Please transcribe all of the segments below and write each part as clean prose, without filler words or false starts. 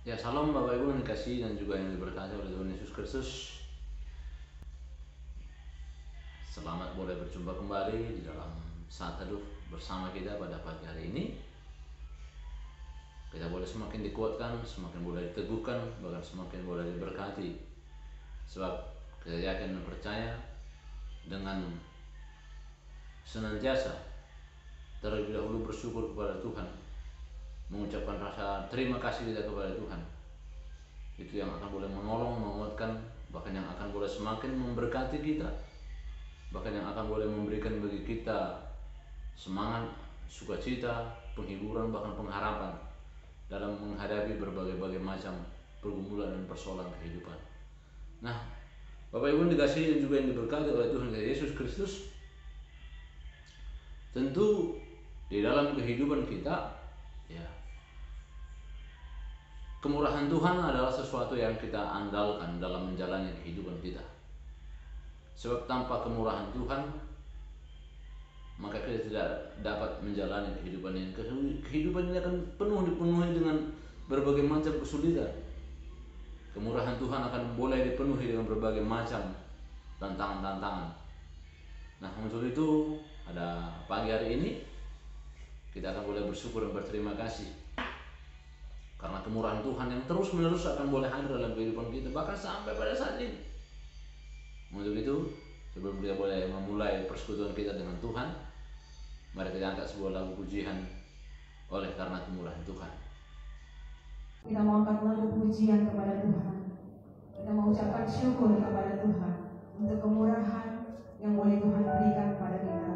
Ya, salam Bapak Ibu yang dikasihi dan juga yang diberkati oleh Tuhan Yesus Kristus. Selamat boleh berjumpa kembali di dalam saat teduh bersama kita pada pagi hari ini. Kita boleh semakin dikuatkan, semakin boleh diteguhkan, bahkan semakin boleh diberkati. Sebab kita yakin dan percaya dengan senantiasa terlebih dahulu bersyukur kepada Tuhan, mengucapkan rasa terima kasih kita kepada Tuhan, itu yang akan boleh menolong, menguatkan, bahkan yang akan boleh semakin memberkati kita, bahkan yang akan boleh memberikan bagi kita semangat, sukacita, penghiburan, bahkan pengharapan dalam menghadapi berbagai macam pergumulan dan persoalan kehidupan. Nah, Bapak Ibu yang dikasihi dan juga yang diberkati oleh Tuhan Yesus Kristus, tentu di dalam kehidupan kita, ya, kemurahan Tuhan adalah sesuatu yang kita andalkan dalam menjalani kehidupan kita. Sebab tanpa kemurahan Tuhan, maka kita tidak dapat menjalani kehidupan ini. Kehidupan ini akan dipenuhi dengan berbagai macam kesulitan. Kemurahan Tuhan akan boleh dipenuhi dengan berbagai macam tantangan-tantangan. Nah, untuk itu pada pagi hari ini kita akan boleh bersyukur dan berterima kasih karena kemurahan Tuhan yang terus menerus akan boleh hadir dalam kehidupan kita, bahkan sampai pada saat ini. Untuk itu, sebelum kita boleh memulai persekutuan kita dengan Tuhan, mari kita angkat sebuah lagu pujian oleh karena kemurahan Tuhan. Kita mau angkat lagu pujian kepada Tuhan. Kita mau ucapkan syukur kepada Tuhan untuk kemurahan yang boleh Tuhan berikan kepada kita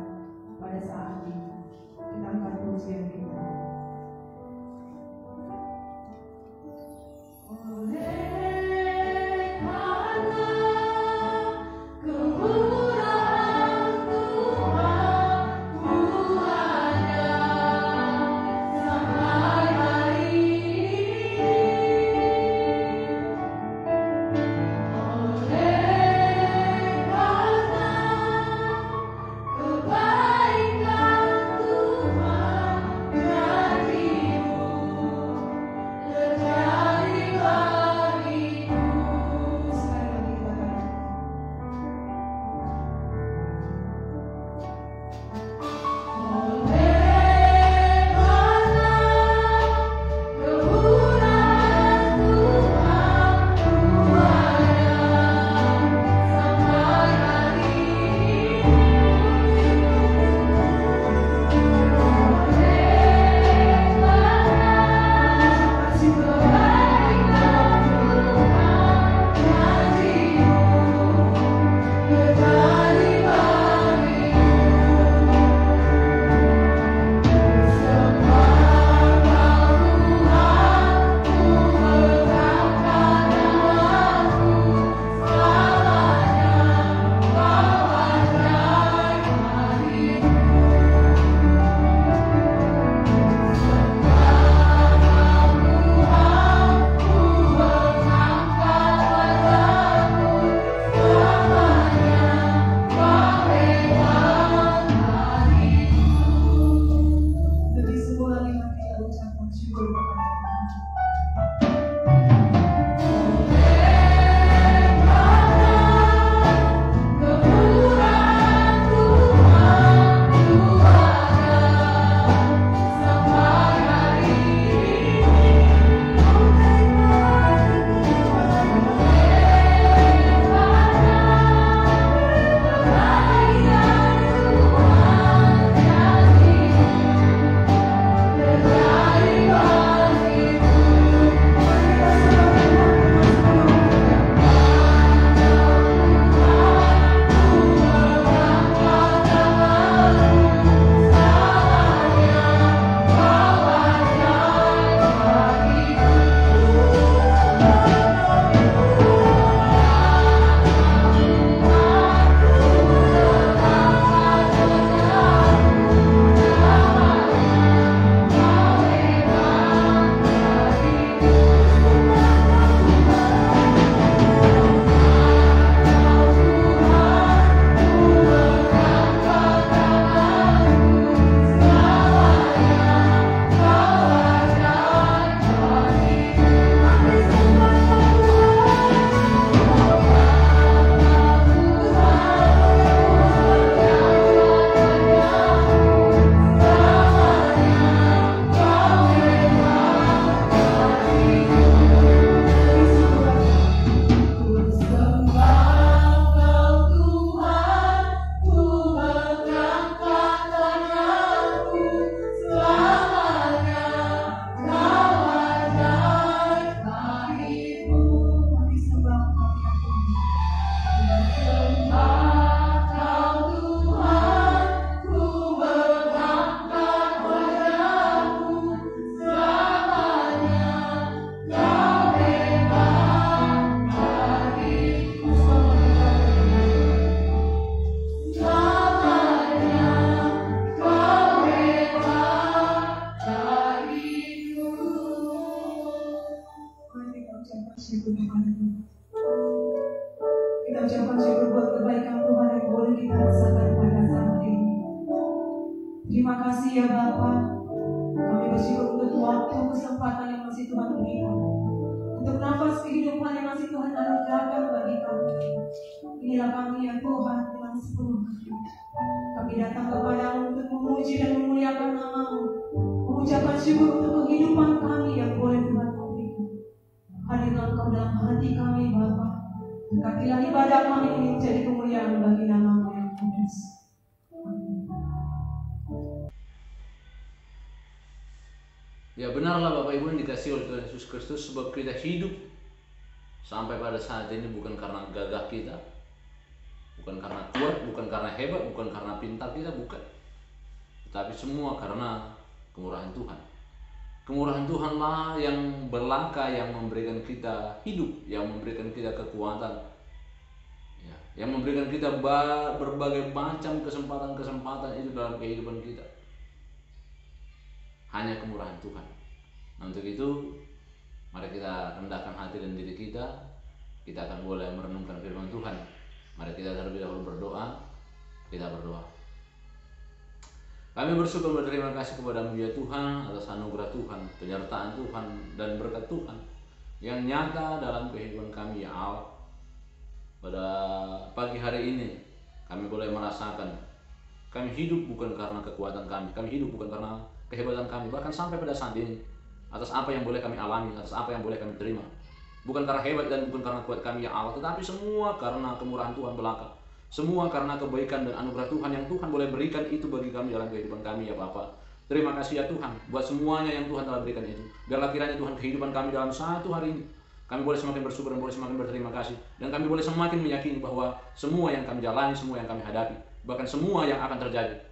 pada saat ini. Kita angkat pujian kita. syukur kepada Tuhan. Kita ucapkan syukur buat kebaikan Tuhan yang boleh kita rasakan pada saat ini. Terima kasih ya Bapa. Kami bersyukur untuk waktu kesempatan yang masih Tuhan berikan, untuk nafas kehidupan yang masih Tuhan anugerahkan bagi kami. Inilah kami ya Tuhan dengan sepenuh hati. Kami datang kepadamu untuk memuji dan memuliakan nama-Mu, mengucapkan syukur untuk kehidupan kami yang boleh Tuhan berikan. Hadirlah Engkau dalam hati kami Bapa. Berkatilah ibadah kami ini menjadi kemuliaan bagi nama-Mu yang kudus. Ya benarlah Bapak Ibu yang dikasihi oleh Tuhan Yesus Kristus, sebab kita hidup sampai pada saat ini bukan karena gagah kita, bukan karena kuat, bukan karena hebat, bukan karena pintar kita, bukan. Tetapi semua karena kemurahan Tuhan. Kemurahan Tuhanlah yang berlangka, yang memberikan kita hidup, yang memberikan kita kekuatan, ya, yang memberikan kita berbagai macam kesempatan-kesempatan itu dalam kehidupan kita. Hanya kemurahan Tuhan. Nah, untuk itu mari kita rendahkan hati dan diri kita. Kita akan boleh merenungkan firman Tuhan. Mari kita terlebih dahulu berdoa. Kita berdoa. Kami bersyukur berterima kasih kepada-Mu ya Tuhan atas anugerah Tuhan, penyertaan Tuhan dan berkat Tuhan yang nyata dalam kehidupan kami ya Allah. Pada pagi hari ini kami boleh merasakan kami hidup bukan karena kekuatan kami hidup bukan karena kehebatan kami, bahkan sampai pada saat ini atas apa yang boleh kami alami, atas apa yang boleh kami terima, bukan karena hebat dan bukan karena kuat kami ya Allah, tetapi semua karena kemurahan Tuhan belaka, semua karena kebaikan dan anugerah Tuhan yang Tuhan boleh berikan itu bagi kami dalam kehidupan kami ya Bapa. Terima kasih ya Tuhan buat semuanya yang Tuhan telah berikan itu. Biarlah kiranya Tuhan kehidupan kami dalam satu hari ini kami boleh semakin bersyukur dan boleh semakin berterima kasih, dan kami boleh semakin meyakini bahwa semua yang kami jalani, semua yang kami hadapi, bahkan semua yang akan terjadi,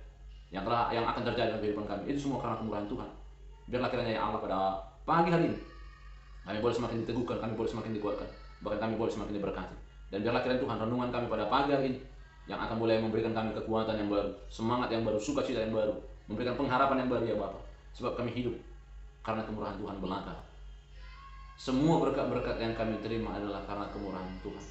yang akan terjadi dalam kehidupan kami, itu semua karena kemurahan Tuhan. Biarlah kiranya ya Allah pada pagi hari ini kami boleh semakin diteguhkan, kami boleh semakin dikuatkan, bahkan kami boleh semakin diberkati. Dan biarlah kiranya Tuhan renungan kami pada pagi hari ini yang akan boleh memberikan kami kekuatan yang baru, semangat yang baru, sukacita yang baru, memberikan pengharapan yang baru ya Bapa. Sebab kami hidup karena kemurahan Tuhan belaka. Semua berkat-berkat yang kami terima adalah karena kemurahan Tuhan.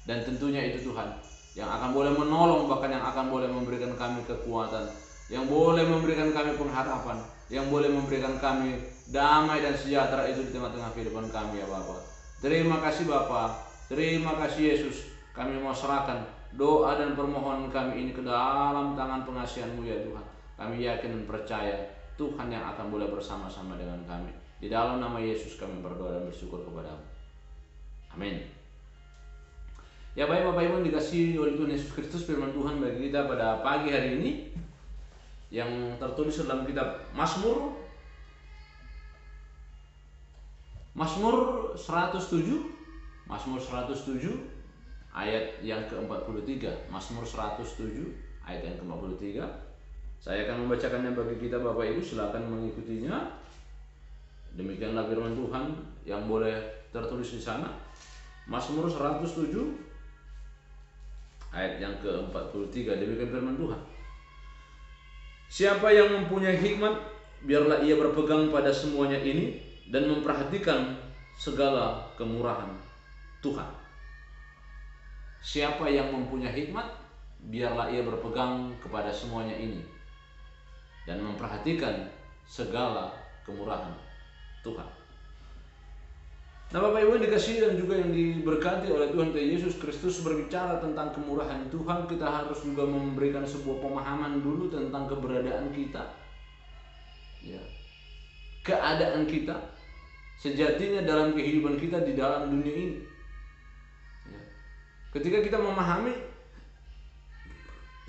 Dan tentunya itu Tuhan yang akan boleh menolong, bahkan yang akan boleh memberikan kami kekuatan, yang boleh memberikan kami pengharapan, yang boleh memberikan kami damai dan sejahtera itu di tengah-tengah kehidupan kami ya Bapa. Terima kasih Bapa, terima kasih Yesus. Kami mau serahkan doa dan permohonan kami ini ke dalam tangan pengasihan-Mu ya Tuhan. Kami yakin dan percaya Tuhan yang akan boleh bersama-sama dengan kami. Di dalam nama Yesus kami berdoa dan bersyukur kepada-Mu. Amin. Ya baik Bapak Ibu dikasihi oleh Tuhan Yesus Kristus, firman Tuhan bagi kita pada pagi hari ini yang tertulis dalam kitab Mazmur 107 ayat yang ke-43. Mazmur 107 ayat yang ke-43. Saya akan membacakannya bagi kita Bapak Ibu, silakan mengikutinya. Demikianlah firman Tuhan yang boleh tertulis di sana. Mazmur 107 ayat yang ke-43. Demikian firman Tuhan. Siapa yang mempunyai hikmat, biarlah ia berpegang pada semuanya ini dan memperhatikan segala kemurahan Tuhan. Siapa yang mempunyai hikmat, biarlah ia berpegang kepada semuanya ini dan memperhatikan segala kemurahan Tuhan. Nah Bapak Ibu yang dikasihi dan juga yang diberkati oleh Tuhan Yesus Kristus, berbicara tentang kemurahan Tuhan, kita harus juga memberikan sebuah pemahaman dulu tentang keberadaan kita, ya, keadaan kita sejatinya dalam kehidupan kita di dalam dunia ini. Ya. Ketika kita memahami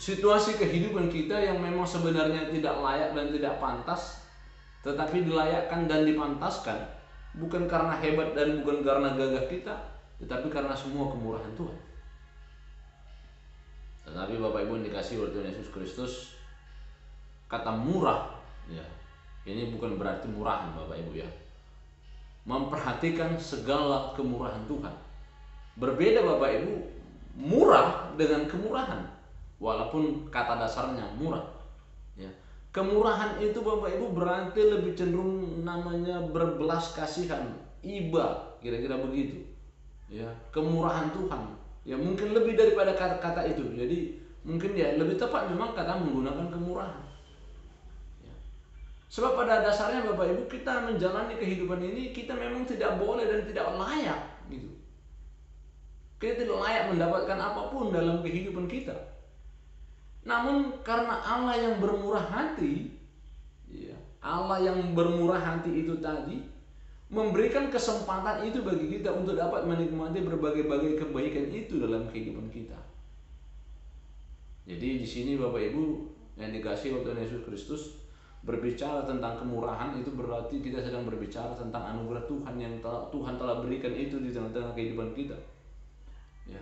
situasi kehidupan kita yang memang sebenarnya tidak layak dan tidak pantas, tetapi dilayakkan dan dipantaskan, bukan karena hebat dan bukan karena gagah kita, tetapi karena semua kemurahan Tuhan. Tetapi Bapak Ibu yang dikasihi oleh Tuhan Yesus Kristus, kata murah, ya, ini bukan berarti murahan Bapak Ibu ya. Memperhatikan segala kemurahan Tuhan. Berbeda Bapak Ibu, murah dengan kemurahan, walaupun kata dasarnya murah. Ya. Kemurahan itu Bapak Ibu berarti lebih cenderung namanya berbelas kasihan, iba, kira-kira begitu. ya, kemurahan Tuhan. Ya mungkin lebih daripada kata-kata itu. Jadi mungkin ya lebih tepat memang kata menggunakan kemurahan. Ya. Sebab pada dasarnya Bapak Ibu, kita menjalani kehidupan ini kita memang tidak boleh dan tidak layak gitu. Kita tidak layak mendapatkan apapun dalam kehidupan kita. Namun karena Allah yang bermurah hati, ya, Allah yang bermurah hati itu tadi memberikan kesempatan itu bagi kita untuk dapat menikmati berbagai-bagai kebaikan itu dalam kehidupan kita. Jadi di sini Bapak Ibu yang dikasihi oleh Tuhan Yesus Kristus, berbicara tentang kemurahan itu berarti kita sedang berbicara tentang anugerah Tuhan yang Tuhan telah berikan itu di tengah-tengah kehidupan kita. Ya.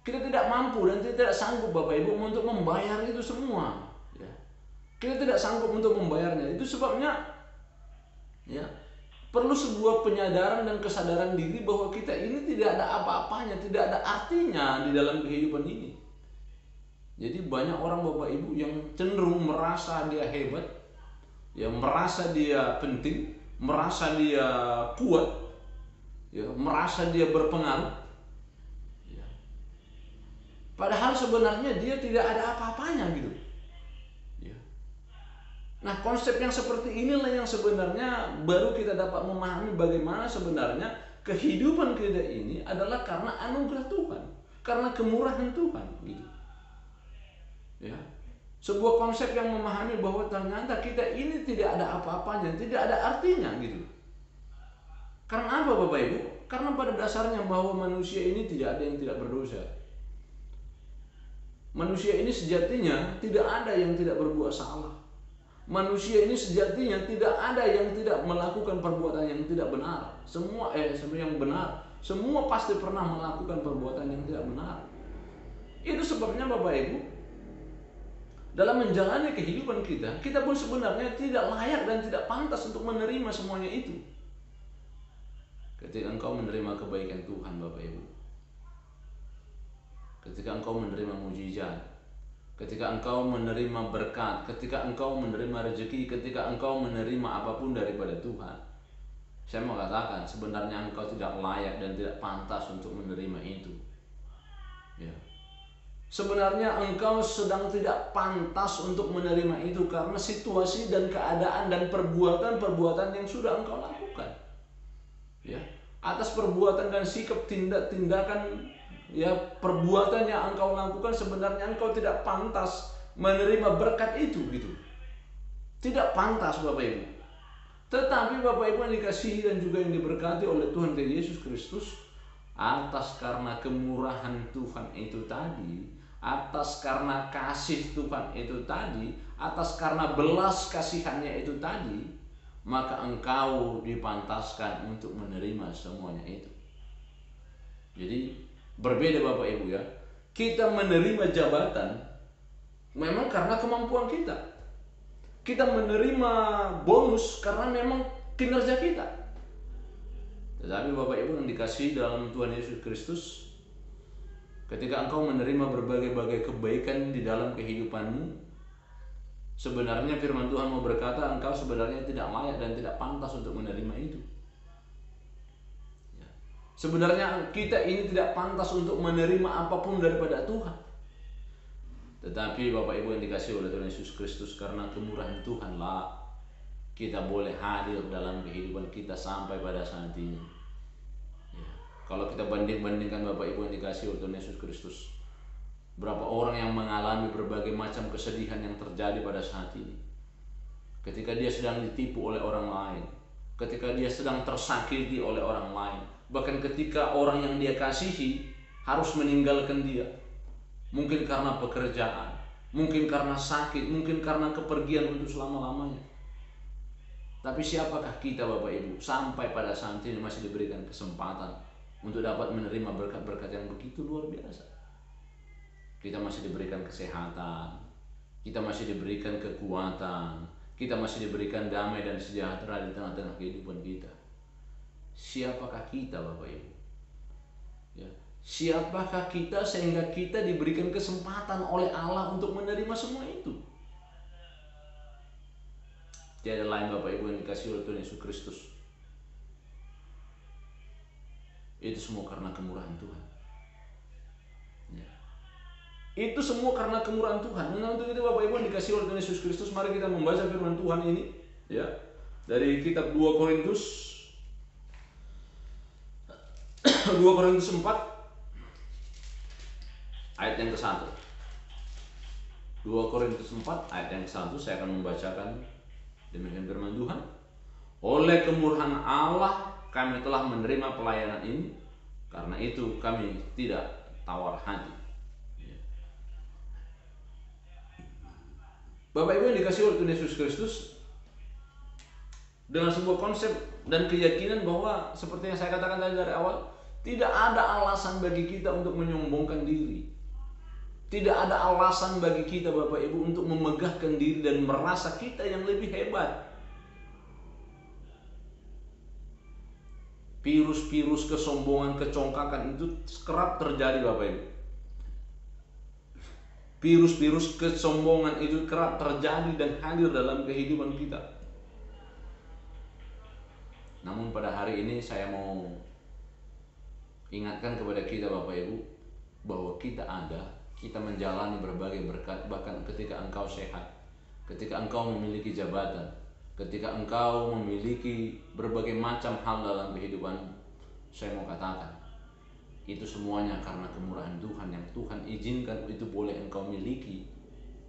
Kita tidak mampu dan tidak sanggup Bapak Ibu untuk membayar itu semua. Ya. Kita tidak sanggup untuk membayarnya. Itu sebabnya ya, perlu sebuah penyadaran dan kesadaran diri bahwa kita ini tidak ada apa-apanya, tidak ada artinya di dalam kehidupan ini. Jadi banyak orang Bapak Ibu yang cenderung merasa dia hebat, ya, merasa dia penting, merasa dia kuat, ya, merasa dia berpengaruh. Ya. Padahal sebenarnya dia tidak ada apa-apanya gitu. Ya. Nah, konsep yang seperti inilah yang sebenarnya baru kita dapat memahami bagaimana sebenarnya kehidupan kita ini adalah karena anugerah Tuhan, karena kemurahan Tuhan gitu. Ya, sebuah konsep yang memahami bahwa ternyata kita ini tidak ada apa-apanya, tidak ada artinya gitu. Karena apa Bapak Ibu? Karena pada dasarnya bahwa manusia ini tidak ada yang tidak berdosa. Manusia ini sejatinya tidak ada yang tidak berbuat salah. Manusia ini sejatinya tidak ada yang tidak melakukan perbuatan yang tidak benar. Semua yang benar, semua pasti pernah melakukan perbuatan yang tidak benar. Itu sebabnya Bapak Ibu, dalam menjalani kehidupan kita pun sebenarnya tidak layak dan tidak pantas untuk menerima semuanya itu. Ketika engkau menerima kebaikan Tuhan Bapak Ibu, ketika engkau menerima mujizat, ketika engkau menerima berkat, ketika engkau menerima rezeki, ketika engkau menerima apapun daripada Tuhan, saya mau katakan sebenarnya engkau tidak layak dan tidak pantas untuk menerima itu. Ya. Sebenarnya engkau sedang tidak pantas untuk menerima itu karena situasi dan keadaan dan perbuatan-perbuatan yang sudah engkau lakukan. Ya, atas perbuatan dan sikap tindakan ya, perbuatan yang engkau lakukan sebenarnya engkau tidak pantas menerima berkat itu gitu. Tidak pantas Bapak Ibu. Tetapi Bapak Ibu yang dikasihi dan juga yang diberkati oleh Tuhan Yesus Kristus, atas karena kemurahan Tuhan itu tadi, atas karena kasih Tuhan itu tadi, atas karena belas kasihannya itu tadi, maka engkau dipantaskan untuk menerima semuanya itu. Jadi berbeda Bapak Ibu ya. Kita menerima jabatan memang karena kemampuan kita. Kita menerima bonus karena memang kinerja kita. Tetapi Bapak Ibu yang dikasihi dalam Tuhan Yesus Kristus, ketika engkau menerima berbagai-bagai kebaikan di dalam kehidupanmu, sebenarnya firman Tuhan mau berkata engkau sebenarnya tidak layak dan tidak pantas untuk menerima itu. Ya. Sebenarnya kita ini tidak pantas untuk menerima apapun daripada Tuhan. Tetapi Bapak Ibu yang dikasihi oleh Tuhan Yesus Kristus, karena kemurahan Tuhanlah kita boleh hadir dalam kehidupan kita sampai pada saat ini. Ya. Kalau kita bandingkan Bapak Ibu yang dikasihi oleh Tuhan Yesus Kristus, berapa orang yang mengalami berbagai macam kesedihan yang terjadi pada saat ini, ketika dia sedang ditipu oleh orang lain, ketika dia sedang tersakiti oleh orang lain, bahkan ketika orang yang dia kasihi harus meninggalkan dia, mungkin karena pekerjaan, mungkin karena sakit, mungkin karena kepergian untuk selama-lamanya. Tapi siapakah kita Bapak Ibu sampai pada saat ini masih diberikan kesempatan untuk dapat menerima berkat-berkat yang begitu luar biasa? Kita masih diberikan kesehatan, kita masih diberikan kekuatan, kita masih diberikan damai dan sejahtera di tengah-tengah kehidupan kita. Siapakah kita Bapak Ibu? Ya. Siapakah kita sehingga kita diberikan kesempatan oleh Allah untuk menerima semua itu? Tiada lain Bapak Ibu yang dikasihi oleh Tuhan Yesus Kristus. Itu semua karena kemurahan Tuhan. Ya. Itu semua karena kemurahan Tuhan. Nah, untuk itu Bapak Ibu dikasih oleh Tuhan Yesus Kristus, mari kita membaca firman Tuhan ini, ya, dari kitab 2 Korintus 4 ayat yang ke-1. 2 Korintus 4 ayat yang ke-1 saya akan membacakan demikian firman Tuhan. Oleh kemurahan Allah kami telah menerima pelayanan ini, karena itu kami tidak tawar hati. Bapak Ibu yang dikasih oleh Tuhan Yesus Kristus, dengan sebuah konsep dan keyakinan bahwa seperti yang saya katakan tadi dari awal, tidak ada alasan bagi kita untuk menyombongkan diri. Tidak ada alasan bagi kita Bapak Ibu untuk memegahkan diri dan merasa kita yang lebih hebat. Virus-virus kesombongan, kecongkakan itu kerap terjadi Bapak Ibu. Virus-virus kesombongan itu kerap terjadi dan hadir dalam kehidupan kita. Namun pada hari ini saya mau ingatkan kepada kita Bapak Ibu, bahwa kita ada, kita menjalani berbagai berkat, bahkan ketika engkau sehat, ketika engkau memiliki jabatan, ketika engkau memiliki berbagai macam hal dalam kehidupan, saya mau katakan, itu semuanya karena kemurahan Tuhan yang Tuhan izinkan itu boleh engkau miliki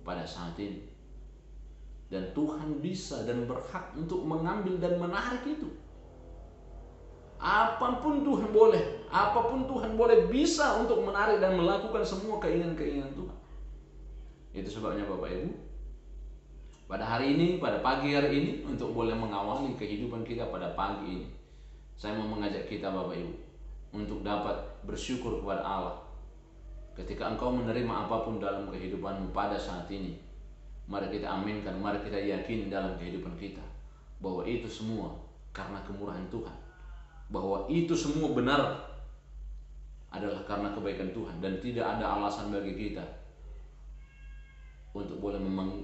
pada saat ini. Dan Tuhan bisa dan berhak untuk mengambil dan menarik itu. Apapun Tuhan boleh bisa untuk menarik dan melakukan semua keinginan-keinginan Tuhan. Itu sebabnya Bapak Ibu, pada hari ini, pada pagi hari ini, untuk boleh mengawali kehidupan kita pada pagi ini, saya mau mengajak kita Bapak Ibu untuk dapat bersyukur kepada Allah. Ketika engkau menerima apapun dalam kehidupanmu pada saat ini, mari kita aminkan, mari kita yakin dalam kehidupan kita bahwa itu semua karena kemurahan Tuhan, bahwa itu semua benar adalah karena kebaikan Tuhan, dan tidak ada alasan bagi kita untuk boleh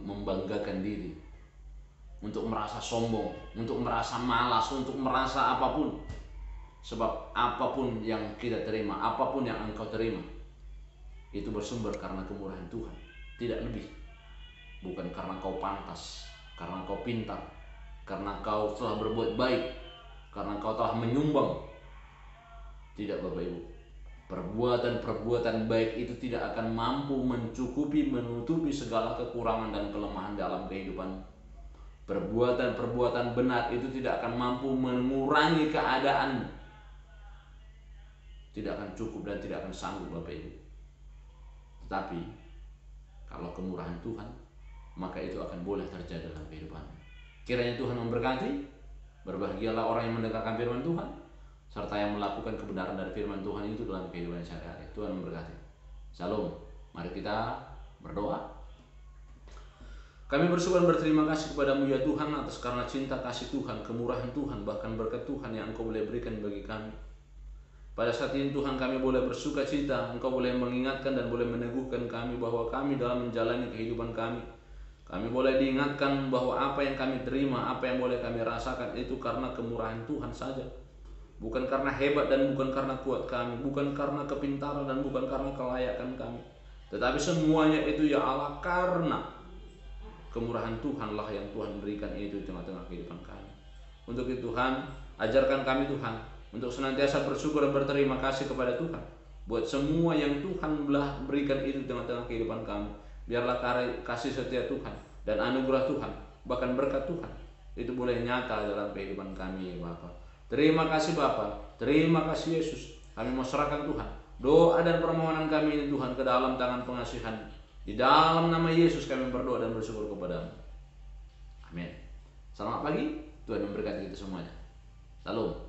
membanggakan diri, untuk merasa sombong, untuk merasa malas, untuk merasa apapun. Sebab apapun yang kita terima, apapun yang engkau terima, itu bersumber karena kemurahan Tuhan, tidak lebih. Bukan karena kau pantas, karena kau pintar, karena kau telah berbuat baik, karena kau telah menyumbang. Tidak Bapak Ibu, perbuatan-perbuatan baik itu tidak akan mampu mencukupi, menutupi segala kekurangan dan kelemahan dalam kehidupan. Perbuatan-perbuatan benar itu tidak akan mampu mengurangi keadaan, tidak akan cukup dan tidak akan sanggup Bapak Ibu. Tetapi kalau kemurahan Tuhan, maka itu akan boleh terjadi dalam kehidupan. Kiranya Tuhan memberkati. Berbahagialah orang yang mendengarkan firman Tuhan, serta yang melakukan kebenaran dari firman Tuhan itu dalam kehidupan sehari-hari. Tuhan memberkati. Shalom. Mari kita berdoa. Kami bersyukur dan berterima kasih kepadamu ya Tuhan, atas karena cinta kasih Tuhan, kemurahan Tuhan, bahkan berkat Tuhan yang Engkau boleh berikan bagi kami. Pada saat ini Tuhan, kami boleh bersuka cita, Engkau boleh mengingatkan dan boleh meneguhkan kami bahwa kami dalam menjalani kehidupan kami, kami boleh diingatkan bahwa apa yang kami terima, apa yang boleh kami rasakan itu karena kemurahan Tuhan saja. Bukan karena hebat dan bukan karena kuat kami, bukan karena kepintaran dan bukan karena kelayakan kami. Tetapi semuanya itu ya Allah karena kemurahan Tuhanlah yang Tuhan berikan itu di tengah-tengah kehidupan kami. Untuk itu Tuhan, ajarkan kami Tuhan untuk senantiasa bersyukur dan berterima kasih kepada Tuhan buat semua yang Tuhan telah berikan itu di tengah-tengah kehidupan kami. Biarlah kasih setia Tuhan dan anugerah Tuhan, bahkan berkat Tuhan, itu boleh nyata dalam kehidupan kami ya Bapa. Terima kasih Bapa, terima kasih Yesus. Kami mau serahkan Tuhan doa dan permohonan kami ini Tuhan ke dalam tangan pengasihan. Di dalam nama Yesus kami berdoa dan bersyukur kepadamu. Amin. Selamat pagi, Tuhan memberkati kita semuanya. Salam.